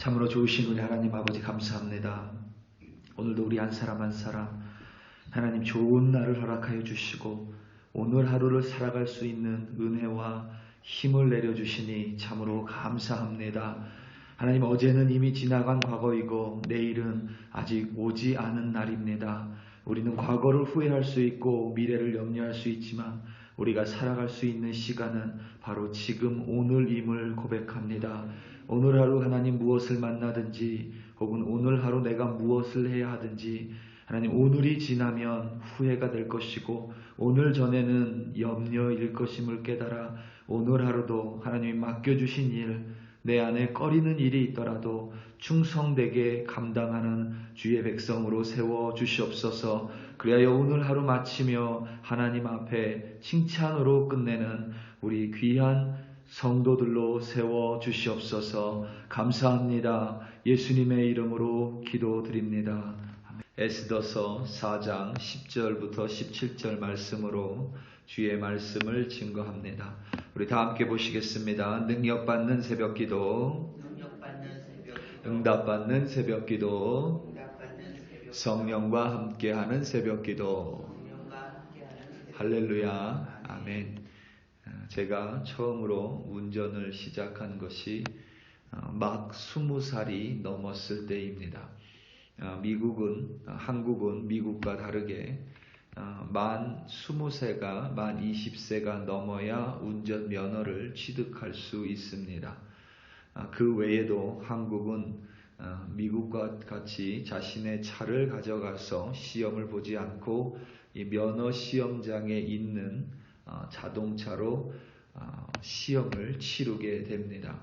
참으로 좋으신 우리 하나님 아버지 감사합니다. 오늘도 우리 한 사람 한 사람 하나님 좋은 날을 허락하여 주시고 오늘 하루를 살아갈 수 있는 은혜와 힘을 내려주시니 참으로 감사합니다. 하나님, 어제는 이미 지나간 과거이고 내일은 아직 오지 않은 날입니다. 우리는 과거를 후회할 수 있고 미래를 염려할 수 있지만 우리가 살아갈 수 있는 시간은 바로 지금 오늘임을 고백합니다. 오늘 하루 하나님 무엇을 만나든지 혹은 오늘 하루 내가 무엇을 해야 하든지 하나님, 오늘이 지나면 후회가 될 것이고 오늘 전에는 염려일 것임을 깨달아 오늘 하루도 하나님이 맡겨주신 일, 내 안에 꺼리는 일이 있더라도 충성되게 감당하는 주의 백성으로 세워주시옵소서. 그리하여 오늘 하루 마치며 하나님 앞에 칭찬으로 끝내는 우리 귀한 성도들로 세워주시옵소서. 감사합니다. 예수님의 이름으로 기도드립니다. 에스더서 4장 10절부터 17절 말씀으로 주의 말씀을 증거합니다. 우리 다 함께 보시겠습니다. 능력받는 새벽기도, 응답받는 새벽기도, 성령과 함께하는 새벽기도. 할렐루야. 아멘. 제가 처음으로 운전을 시작한 것이 막 20살이 넘었을 때입니다. 한국은 미국과 다르게 만 20세가, 만 20세가 넘어야 운전면허를 취득할 수 있습니다. 그 외에도 한국은 미국과 같이 자신의 차를 가져가서 시험을 보지 않고 이 면허 시험장에 있는 자동차로 시험을 치르게 됩니다.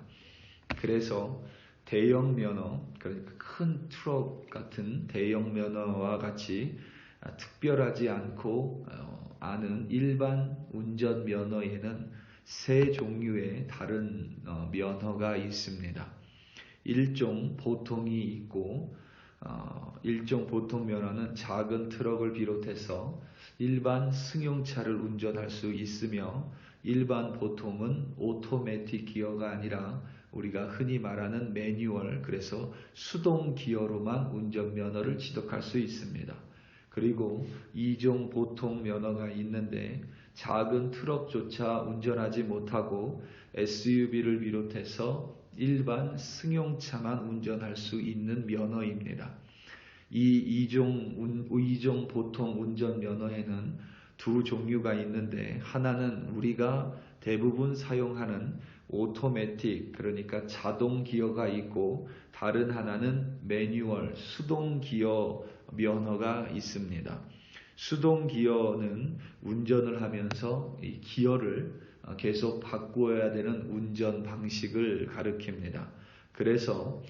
그래서 대형 면허, 그러니까 큰 트럭 같은 대형 면허와 같이 특별하지 않고 아는 일반 운전 면허에는 세 종류의 다른 면허가 있습니다. 일종 보통이 있고, 일종 보통 면허는 작은 트럭을 비롯해서 일반 승용차를 운전할 수 있으며, 일반 보통은 오토매틱 기어가 아니라 우리가 흔히 말하는 매뉴얼, 그래서 수동 기어로만 운전면허를 취득할 수 있습니다. 그리고 2종 보통 면허가 있는데 작은 트럭조차 운전하지 못하고 SUV를 비롯해서 일반 승용차만 운전할 수 있는 면허입니다. 이 2종 보통 운전면허에는 두 종류가 있는데, 하나는 우리가 대부분 사용하는 오토매틱, 그러니까 자동 기어가 있고, 다른 하나는 매뉴얼, 수동 기어 면허가 있습니다. 수동 기어는 운전을 하면서 이 기어를 계속 바꾸어야 되는 운전 방식을 가리킵니다. 그래서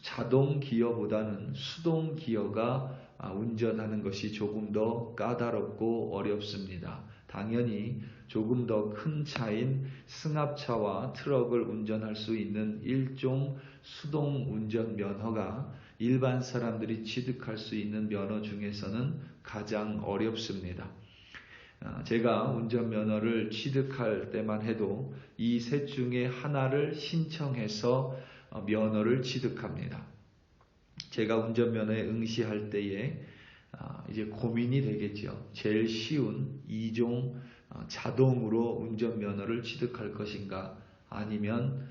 자동 기어보다는 수동 기어가 운전하는 것이 조금 더 까다롭고 어렵습니다. 당연히 조금 더 큰 차인 승합차와 트럭을 운전할 수 있는 일종 수동 운전 면허가 일반 사람들이 취득할 수 있는 면허 중에서는 가장 어렵습니다. 제가 운전면허를 취득할 때만 해도 이 셋 중에 하나를 신청해서 면허를 취득합니다. 제가 운전면허에 응시할 때에 이제 고민이 되겠죠. 제일 쉬운 2종 자동으로 운전면허를 취득할 것인가, 아니면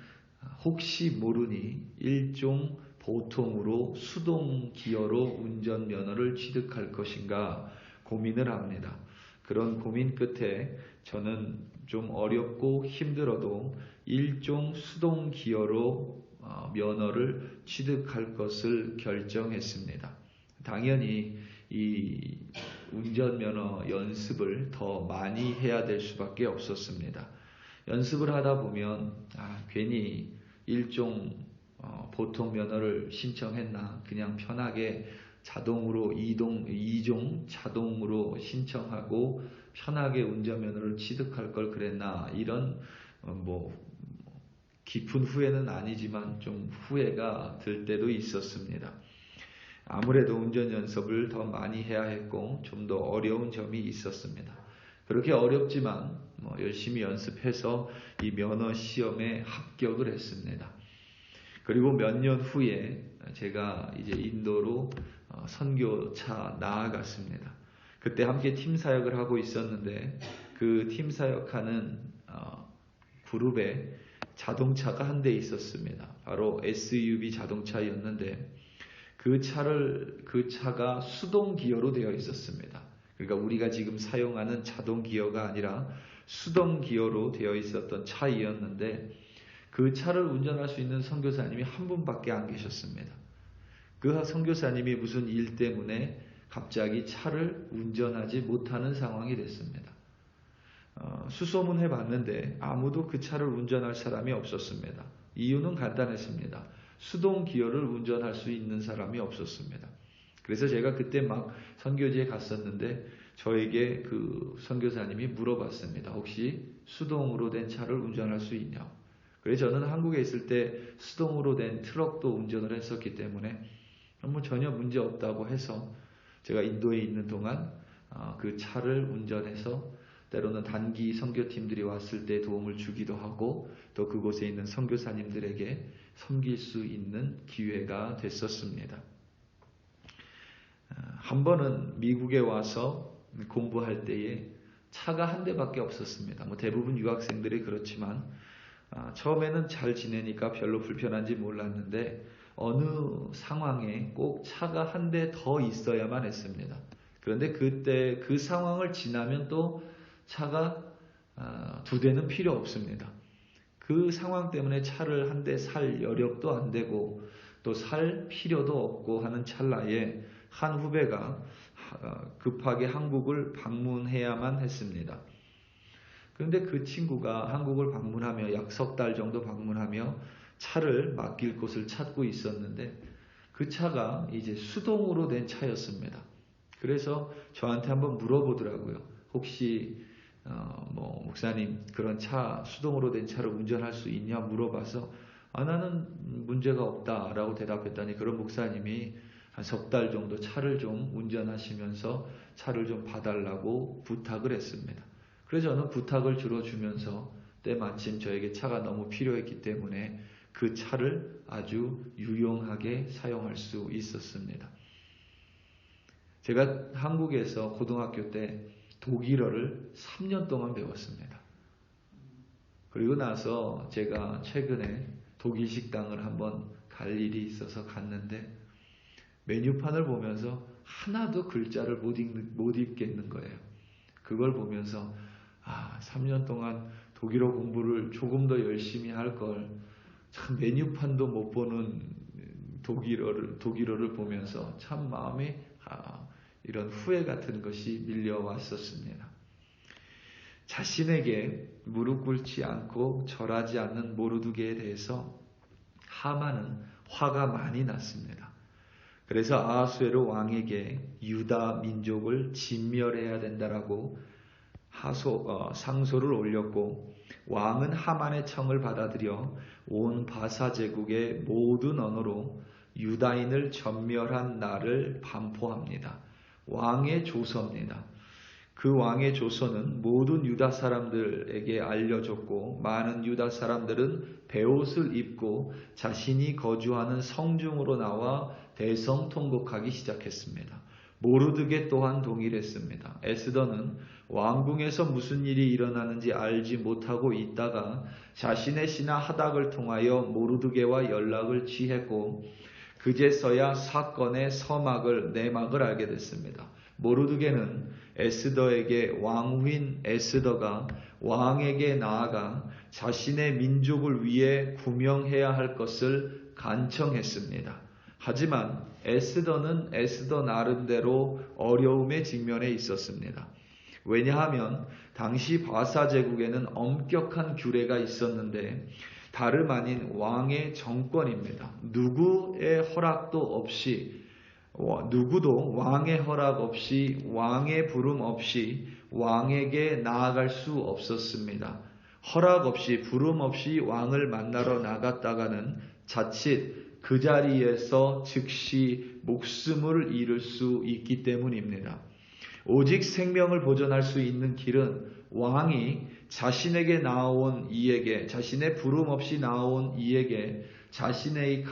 혹시 모르니 1종 보통으로 수동 기어로 운전면허를 취득할 것인가 고민을 합니다. 그런 고민 끝에 저는 좀 어렵고 힘들어도 1종 수동 기어로 면허를 취득할 것을 결정했습니다. 당연히 이 운전면허 연습을 더 많이 해야 될 수밖에 없었습니다. 연습을 하다 보면 괜히 1종 보통 면허를 신청했나, 그냥 편하게 자동으로 2종 자동으로 신청하고 편하게 운전면허를 취득할 걸 그랬나, 이런 깊은 후회는 아니지만 좀 후회가 들 때도 있었습니다. 아무래도 운전 연습을 더 많이 해야 했고 좀 더 어려운 점이 있었습니다. 그렇게 어렵지만 열심히 연습해서 이 면허 시험에 합격을 했습니다. 그리고 몇 년 후에 제가 이제 인도로 선교차 나아갔습니다. 그때 함께 팀 사역을 하고 있었는데 그 팀 사역하는 그룹에 자동차가 한 대 있었습니다. 바로 SUV 자동차였는데 그 차가 수동 기어로 되어 있었습니다. 그러니까 우리가 지금 사용하는 자동 기어가 아니라 수동 기어로 되어 있었던 차이었는데 그 차를 운전할 수 있는 선교사님이 한 분밖에 안 계셨습니다. 그 선교사님이 무슨 일 때문에 갑자기 차를 운전하지 못하는 상황이 됐습니다. 수소문해 봤는데 아무도 그 차를 운전할 사람이 없었습니다. 이유는 간단했습니다. 수동 기어를 운전할 수 있는 사람이 없었습니다. 그래서 제가 그때 막 선교지에 갔었는데 저에게 그 선교사님이 물어봤습니다. 혹시 수동으로 된 차를 운전할 수 있냐고. 그래서 저는 한국에 있을 때 수동으로 된 트럭도 운전을 했었기 때문에 전혀 문제 없다고 해서 제가 인도에 있는 동안 그 차를 운전해서 때로는 단기 선교팀들이 왔을 때 도움을 주기도 하고 또 그곳에 있는 선교사님들에게 섬길 수 있는 기회가 됐었습니다. 한 번은 미국에 와서 공부할 때에 차가 한 대밖에 없었습니다. 대부분 유학생들이 그렇지만 처음에는 잘 지내니까 별로 불편한지 몰랐는데 어느 상황에 꼭 차가 한 대 더 있어야만 했습니다. 그런데 그때 그 상황을 지나면 또 차가 두 대는 필요 없습니다. 그 상황 때문에 차를 한 대 살 여력도 안 되고 또 살 필요도 없고 하는 찰나에 한 후배가 급하게 한국을 방문해야만 했습니다. 그런데 그 친구가 한국을 방문하며 약 석 달 정도 방문하며 차를 맡길 곳을 찾고 있었는데 그 차가 이제 수동으로 된 차였습니다. 그래서 저한테 한번 물어보더라고요. 혹시 목사님 그런 차 수동으로 된 차를 운전할 수 있냐 물어봐서 나는 문제가 없다라고 대답했더니 그런 목사님이 한 석 달 정도 차를 좀 운전하시면서 차를 좀 봐달라고 부탁을 했습니다. 그래서 저는 부탁을 들어주면서 때마침 저에게 차가 너무 필요했기 때문에 그 차를 아주 유용하게 사용할 수 있었습니다. 제가 한국에서 고등학교 때 독일어를 3년 동안 배웠습니다. 그리고 나서 제가 최근에 독일 식당을 한번 갈 일이 있어서 갔는데 메뉴판을 보면서 하나도 글자를 못 읽겠는 거예요. 그걸 보면서 3년 동안 독일어 공부를 조금 더 열심히 할 걸 참 메뉴판도 못 보는 독일어를 보면서 참 마음에 이런 후회 같은 것이 밀려왔었습니다. 자신에게 무릎 꿇지 않고 절하지 않는 모르드게에 대해서 하만은 화가 많이 났습니다. 그래서 아하수에로 왕에게 유다 민족을 진멸해야 된다라고 상소를 올렸고 왕은 하만의 청을 받아들여 온 바사 제국의 모든 언어로 유다인을 전멸한 날을 반포합니다. 왕의 조서입니다. 그 왕의 조서는 모든 유다 사람들에게 알려졌고 많은 유다 사람들은 베옷을 입고 자신이 거주하는 성중으로 나와 대성통곡하기 시작했습니다. 모르드게 또한 동일했습니다. 에스더는 왕궁에서 무슨 일이 일어나는지 알지 못하고 있다가 자신의 신하 하닥을 통하여 모르드게와 연락을 취했고 그제서야 사건의 내막을 알게 됐습니다. 모르드게는 에스더에게 왕후인 에스더가 왕에게 나아가 자신의 민족을 위해 구명해야 할 것을 간청했습니다. 하지만 에스더는 에스더 나름대로 어려움에 직면해 있었습니다. 왜냐하면 당시 바사 제국에는 엄격한 규례가 있었는데 다름 아닌 왕의 정권입니다. 누구도 왕의 허락 없이 왕의 부름 없이 왕에게 나아갈 수 없었습니다. 허락 없이 부름 없이 왕을 만나러 나갔다가는 자칫 그 자리에서 즉시 목숨을 잃을 수 있기 때문입니다. 오직 생명을 보존할 수 있는 길은 왕이 자신에게 나온 이에게, 자신의 부름 없이 나온 이에게 자신이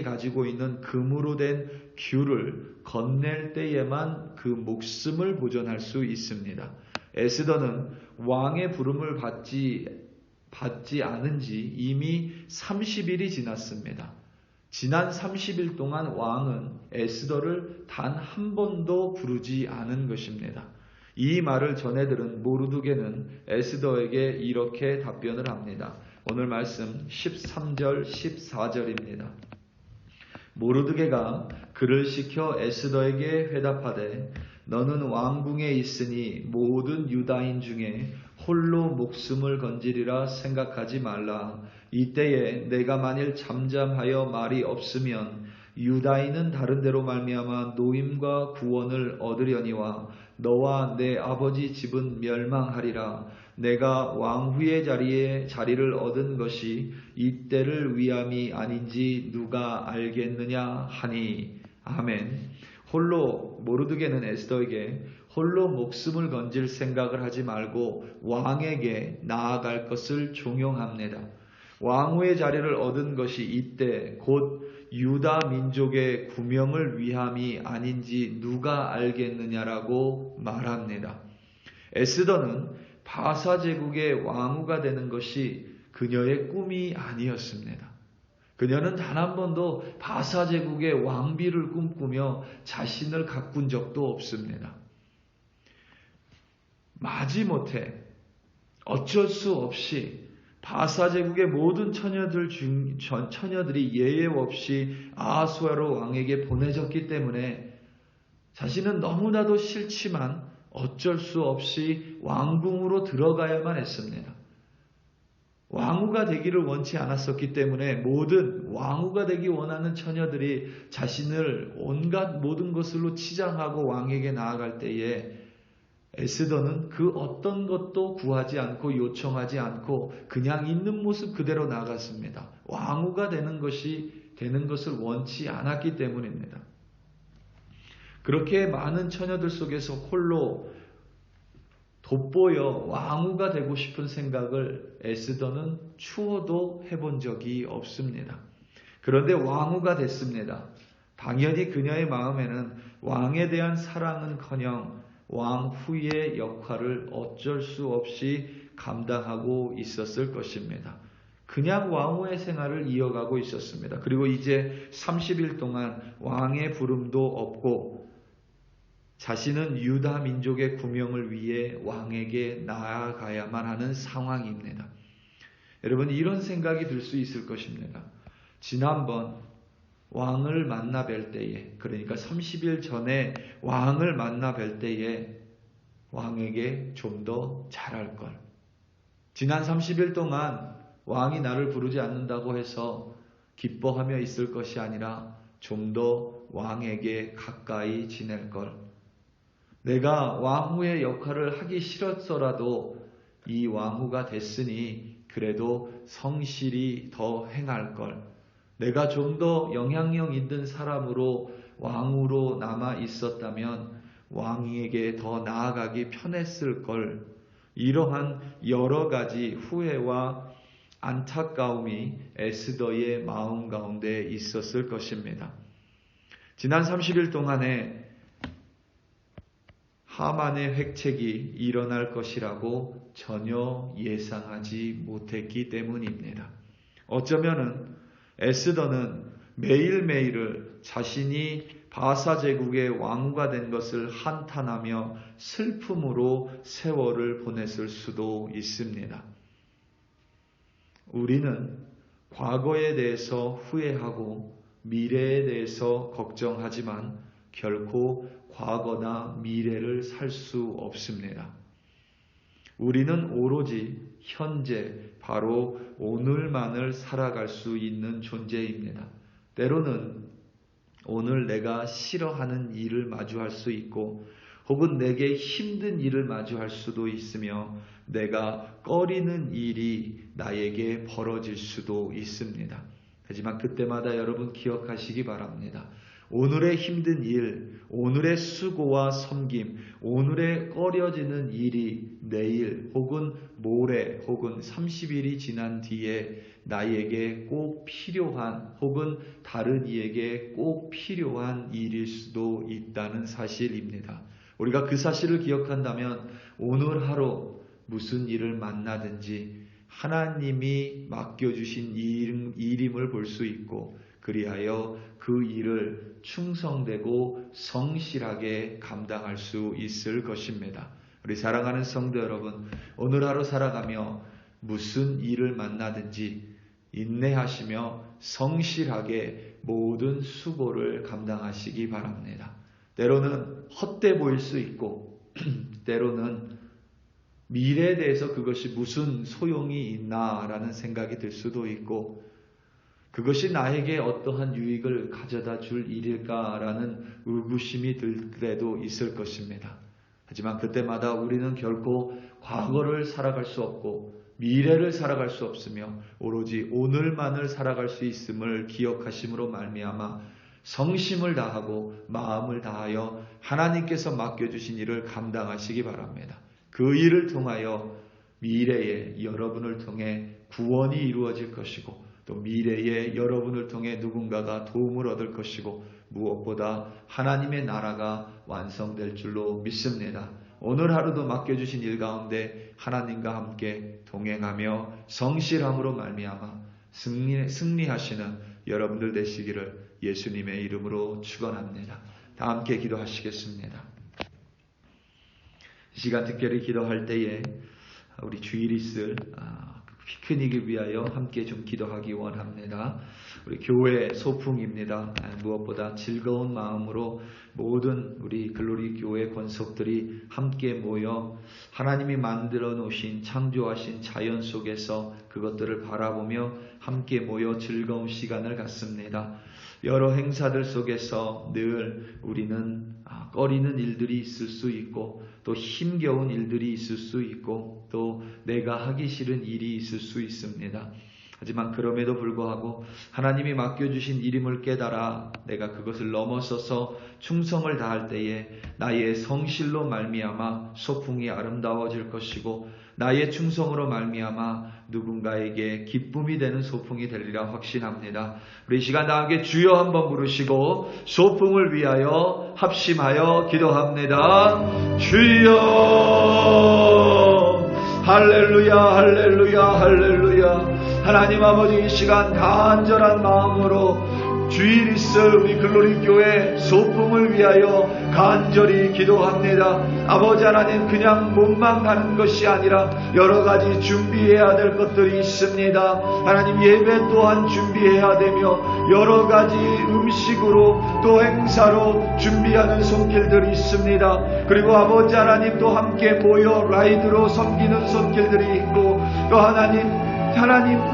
가지고 있는 금으로 된 귤을 건넬 때에만 그 목숨을 보존할 수 있습니다. 에스더는 왕의 부름을 받지 않은 지 이미 30일이 지났습니다. 지난 30일 동안 왕은 에스더를 단 한 번도 부르지 않은 것입니다. 이 말을 전해 들은 모르드게는 에스더에게 이렇게 답변을 합니다. 오늘 말씀 13절 14절입니다. 모르드게가 그를 시켜 에스더에게 회답하되 너는 왕궁에 있으니 모든 유다인 중에 홀로 목숨을 건지리라 생각하지 말라. 이때에 내가 만일 잠잠하여 말이 없으면 유다인은 다른 데로 말미암아 노임과 구원을 얻으려니와 너와 내 아버지 집은 멸망하리라. 내가 왕후의 자리를 얻은 것이 이때를 위함이 아닌지 누가 알겠느냐 하니. 아멘. 모르드게는 에스더에게 홀로 목숨을 건질 생각을 하지 말고 왕에게 나아갈 것을 종용합니다. 왕후의 자리를 얻은 것이 이때 곧 유다 민족의 구명을 위함이 아닌지 누가 알겠느냐라고 말합니다. 에스더는 바사 제국의 왕후가 되는 것이 그녀의 꿈이 아니었습니다. 그녀는 단 한 번도 바사 제국의 왕비를 꿈꾸며 자신을 가꾼 적도 없습니다. 마지못해 어쩔 수 없이 바사 제국의 모든 처녀들이 예외 없이 아하수에로 왕에게 보내졌기 때문에 자신은 너무나도 싫지만 어쩔 수 없이 왕궁으로 들어가야만 했습니다. 왕후가 되기를 원치 않았었기 때문에 모든 왕후가 되기 원하는 처녀들이 자신을 온갖 모든 것으로 치장하고 왕에게 나아갈 때에 에스더는 그 어떤 것도 구하지 않고 요청하지 않고 그냥 있는 모습 그대로 나갔습니다. 왕후가 되는 것을 원치 않았기 때문입니다. 그렇게 많은 처녀들 속에서 홀로 돋보여 왕후가 되고 싶은 생각을 에스더는 추호도 해본 적이 없습니다. 그런데 왕후가 됐습니다. 당연히 그녀의 마음에는 왕에 대한 사랑은커녕 왕후의 역할을 어쩔 수 없이 감당하고 있었을 것입니다. 그냥 왕후의 생활을 이어가고 있었습니다. 그리고 이제 30일 동안 왕의 부름도 없고 자신은 유다 민족의 구명을 위해 왕에게 나아가야만 하는 상황입니다. 여러분, 이런 생각이 들 수 있을 것입니다. 지난번 왕을 만나 뵐 때에, 그러니까 30일 전에 왕을 만나 뵐 때에 왕에게 좀 더 잘할 걸. 지난 30일 동안 왕이 나를 부르지 않는다고 해서 기뻐하며 있을 것이 아니라 좀 더 왕에게 가까이 지낼 걸. 내가 왕후의 역할을 하기 싫었더라도 이 왕후가 됐으니 그래도 성실히 더 행할 걸. 내가 좀 더 영향력 있는 사람으로 왕후로 남아 있었다면 왕에게 더 나아가기 편했을 걸. 이러한 여러 가지 후회와 안타까움이 에스더의 마음 가운데 있었을 것입니다. 지난 30일 동안에 하만의 획책이 일어날 것이라고 전혀 예상하지 못했기 때문입니다. 어쩌면은 에스더는 매일매일을 자신이 바사 제국의 왕후가 된 것을 한탄하며 슬픔으로 세월을 보냈을 수도 있습니다. 우리는 과거에 대해서 후회하고 미래에 대해서 걱정하지만 결코 과거나 미래를 살 수 없습니다. 우리는 오로지 현재, 바로 오늘만을 살아갈 수 있는 존재입니다. 때로는 오늘 내가 싫어하는 일을 마주할 수 있고 혹은 내게 힘든 일을 마주할 수도 있으며 내가 꺼리는 일이 나에게 벌어질 수도 있습니다. 하지만 그때마다 여러분 기억하시기 바랍니다. 오늘의 힘든 일, 오늘의 수고와 섬김, 오늘의 꺼려지는 일이 내일 혹은 모레 혹은 30일이 지난 뒤에 나에게 꼭 필요한 혹은 다른 이에게 꼭 필요한 일일 수도 있다는 사실입니다. 우리가 그 사실을 기억한다면 오늘 하루 무슨 일을 만나든지 하나님이 맡겨주신 일임을 볼 수 있고 그리하여 그 일을 충성되고 성실하게 감당할 수 있을 것입니다. 우리 사랑하는 성도 여러분, 오늘 하루 살아가며 무슨 일을 만나든지 인내하시며 성실하게 모든 수고를 감당하시기 바랍니다. 때로는 헛돼 보일 수 있고 때로는 미래에 대해서 그것이 무슨 소용이 있나라는 생각이 들 수도 있고 그것이 나에게 어떠한 유익을 가져다 줄 일일까라는 의구심이 들 때도 있을 것입니다. 하지만 그때마다 우리는 결코 과거를 살아갈 수 없고 미래를 살아갈 수 없으며 오로지 오늘만을 살아갈 수 있음을 기억하심으로 말미암아 성심을 다하고 마음을 다하여 하나님께서 맡겨주신 일을 감당하시기 바랍니다. 그 일을 통하여 미래에 여러분을 통해 구원이 이루어질 것이고 또 미래에 여러분을 통해 누군가가 도움을 얻을 것이고 무엇보다 하나님의 나라가 완성될 줄로 믿습니다. 오늘 하루도 맡겨주신 일 가운데 하나님과 함께 동행하며 성실함으로 말미암아 승리하시는 여러분들 되시기를 예수님의 이름으로 축원합니다. 다 함께 기도하시겠습니다. 이 시간 특별히 기도할 때에 우리 주일 있을 피크닉을 위하여 함께 좀 기도하기 원합니다. 우리 교회 소풍입니다. 무엇보다 즐거운 마음으로 모든 우리 글로리 교회 권속들이 함께 모여 하나님이 만들어 놓으신 창조하신 자연 속에서 그것들을 바라보며 함께 모여 즐거운 시간을 갖습니다. 여러 행사들 속에서 늘 우리는 꺼리는 일들이 있을 수 있고 또 힘겨운 일들이 있을 수 있고 또 내가 하기 싫은 일이 있을 수 있습니다. 하지만 그럼에도 불구하고 하나님이 맡겨주신 일임을 깨달아 내가 그것을 넘어서서 충성을 다할 때에 나의 성실로 말미암아 소풍이 아름다워질 것이고 나의 충성으로 말미암아 누군가에게 기쁨이 되는 소풍이 되리라 확신합니다. 우리 이 시간 다 함께 주여 한번 부르시고 소풍을 위하여 합심하여 기도합니다. 주여 할렐루야 할렐루야 할렐루야. 하나님 아버지 이 시간 간절한 마음으로 주일 있을 우리 글로리 교회 소풍을 위하여 간절히 기도합니다. 아버지 하나님 그냥 몸만 가는 것이 아니라 여러 가지 준비해야 될 것들이 있습니다. 하나님 예배 또한 준비해야 되며 여러 가지 음식으로 또 행사로 준비하는 손길들이 있습니다. 그리고 아버지 하나님 또 함께 모여 라이드로 섬기는 손길들이 있고 또 하나님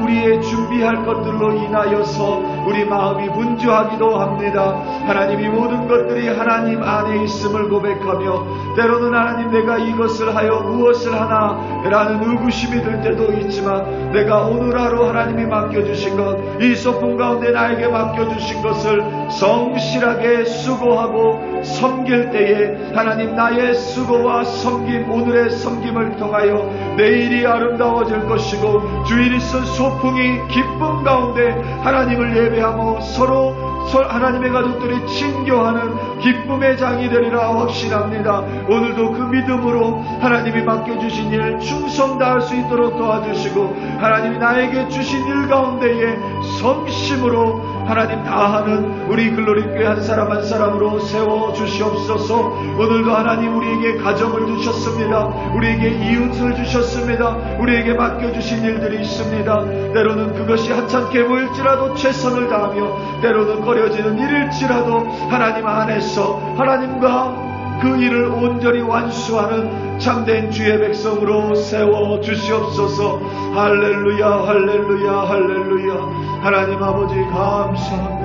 우리의 준비할 것들로 인하여서 우리 마음이 분주하기도 합니다. 하나님 이 모든 것들이 하나님 안에 있음을 고백하며 때로는 하나님 내가 이것을 하여 무엇을 하나 라는 의구심이 들 때도 있지만 내가 오늘 하루 하나님이 맡겨주신 것 이 소풍 가운데 나에게 맡겨주신 것을 성실하게 수고하고 섬길 때에 하나님 나의 수고와 섬김 오늘의 섬김을 통하여 내일이 아름다워질 것이고 주일 있을 소풍이 기쁨 가운데 하나님을 예배하며 서로 하나님의 가족들이 친교하는 기쁨의 장이 되리라 확신합니다. 오늘도 그 믿음으로 하나님이 맡겨주신 일 충성 다할 수 있도록 도와주시고 하나님이 나에게 주신 일 가운데에 성심으로 하나님 다하는 우리 글로리 교회 한 사람 한 사람으로 세워주시옵소서. 오늘도 하나님 우리에게 가정을 주셨습니다. 우리에게 이웃을 주셨습니다. 우리에게 맡겨주신 일들이 있습니다. 때로는 그것이 하찮게 보일지라도 최선을 다하며 때로는 꺼려지는 일일지라도 하나님 안에서 하나님과 그 일을 온전히 완수하는 참된 주의 백성으로 세워주시옵소서. 할렐루야 할렐루야 할렐루야. 하나님 아버지 감사합니다.